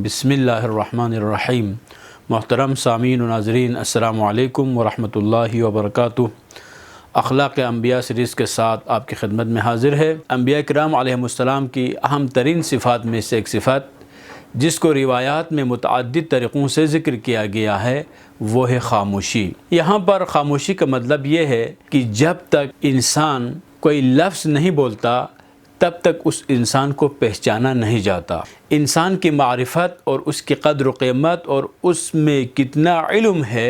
बिस्मिल्लाहिर्रहमानिर्रहीम। मोहतरम सामीन व नाज़रीन, अस्सलामु अलैकुम व रहमतुल्लाहि व बरकातुहू। अखलाक़ अंबिया सीरीज़ के साथ आपकी खिदमत में हाज़िर है। अंबिया किराम अलैहिमुस्सलाम की अहम तरीन सिफ़ात में से एक सिफ़त जिसको रिवायात में मुतअद्दिद तरीक़ों से ज़िक्र किया गया है वो है ख़ामोशी। यहाँ पर ख़ामोशी का मतलब ये है कि जब तक इंसान कोई लफ्ज़ नहीं बोलता तब तक उस इंसान को पहचाना नहीं जाता। इंसान की मारिफत और उसकी क़द्र क़ीमत और उसमें कितना इल्म है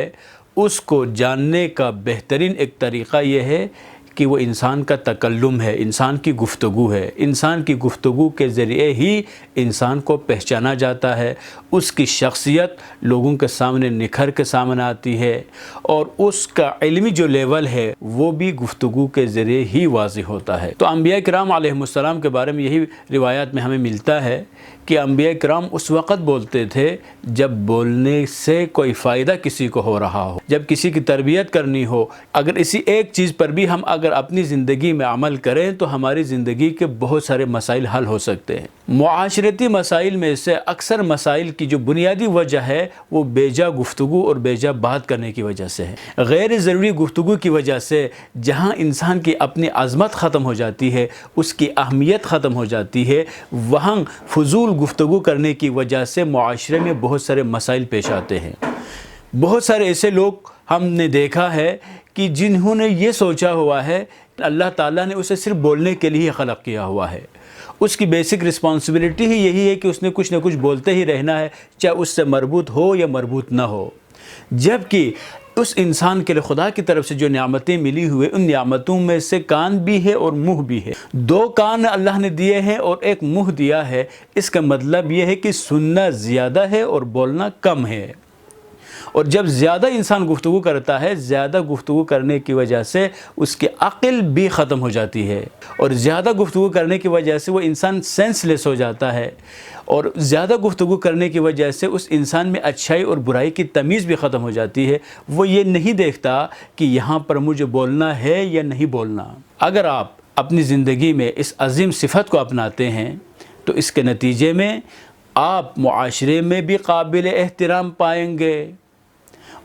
उसको जानने का बेहतरीन एक तरीक़ा ये है कि वो इंसान का तकल्लुम है, इंसान की गुफ्तगू है। इंसान की गुफ्तगू के ज़रिए ही इंसान को पहचाना जाता है, उसकी शख्सियत लोगों के सामने निखर के सामने आती है और उसका इल्मी जो लेवल है वो भी गुफ्तगू के ज़रिए ही वाज़िह होता है। तो अंबिया किराम अलैहिमुस्सलाम के बारे में यही रिवायात में हमें मिलता है कि अंबिया किराम उस वक़्त बोलते थे जब बोलने से कोई फ़ायदा किसी को हो रहा हो, जब किसी की तरबियत करनी हो। अगर इसी एक चीज़ पर भी हम अगर अपनी ज़िंदगी में अमल करें तो हमारी ज़िंदगी के बहुत सारे मसाइल हल हो सकते हैं। मुआशरती मसाइल में से अक्सर मसाइल की जो बुनियादी वजह है वो बेजा गुफ्तगू और बेजा बात करने की वजह से है। गैर ज़रूरी गुफ्तगू की वजह से जहाँ इंसान की अपनी अज़मत ख़त्म हो जाती है, उसकी अहमियत ख़त्म हो जाती है, वहाँ फजूल गुफ्तगू करने की वजह से मुआशरे में बहुत सारे मसाइल पेश आते हैं। बहुत सारे ऐसे लोग हमने देखा है कि जिन्होंने ये सोचा हुआ है अल्लाह ताला ने उसे सिर्फ बोलने के लिए खलक़ किया हुआ है, उसकी बेसिक रिस्पॉन्सिबिलिटी ही यही है कि उसने कुछ ना कुछ बोलते ही रहना है, चाहे उससे मरबूत हो या मरबूत ना हो। जबकि उस इंसान के लिए खुदा की तरफ से जो नियामतें मिली हुई उन नियामतों में से कान भी है और मुंह भी है। दो कान अल्लाह ने दिए हैं और एक मुंह दिया है। इसका मतलब ये है कि सुनना ज़्यादा है और बोलना कम है। और जब ज़्यादा इंसान गुफ्तगू करता है, ज़्यादा गुफ्तगू करने की वजह से उसकी अक़ल भी ख़त्म हो जाती है और ज़्यादा गुफ्तगू करने की वजह से वो इंसान सेंसलेस हो जाता है और ज़्यादा गुफ्तगू करने की वजह से उस इंसान में अच्छाई और बुराई की तमीज़ भी ख़त्म हो जाती है। वो ये नहीं देखता कि यहाँ पर मुझे बोलना है या नहीं बोलना। अगर आप अपनी ज़िंदगी में इस अज़ीम सिफ़त को अपनाते हैं तो इसके नतीजे में आप मुआशरे में भी काबिल एहतराम पाएंगे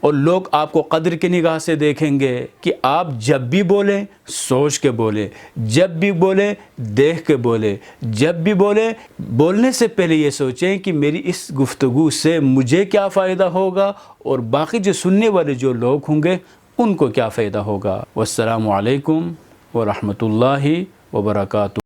और लोग आपको क़द्र की निगाह से देखेंगे कि आप जब भी बोलें सोच के बोलें, जब भी बोलें देख के बोलें, जब भी बोलें बोलने से पहले ये सोचें कि मेरी इस गुफ्तगू से मुझे क्या फ़ायदा होगा और बाकी जो सुनने वाले जो लोग होंगे उनको क्या फ़ायदा होगा। वस्सलामु अलैकुम व रहमतुल्लाहि व बरकातुहू।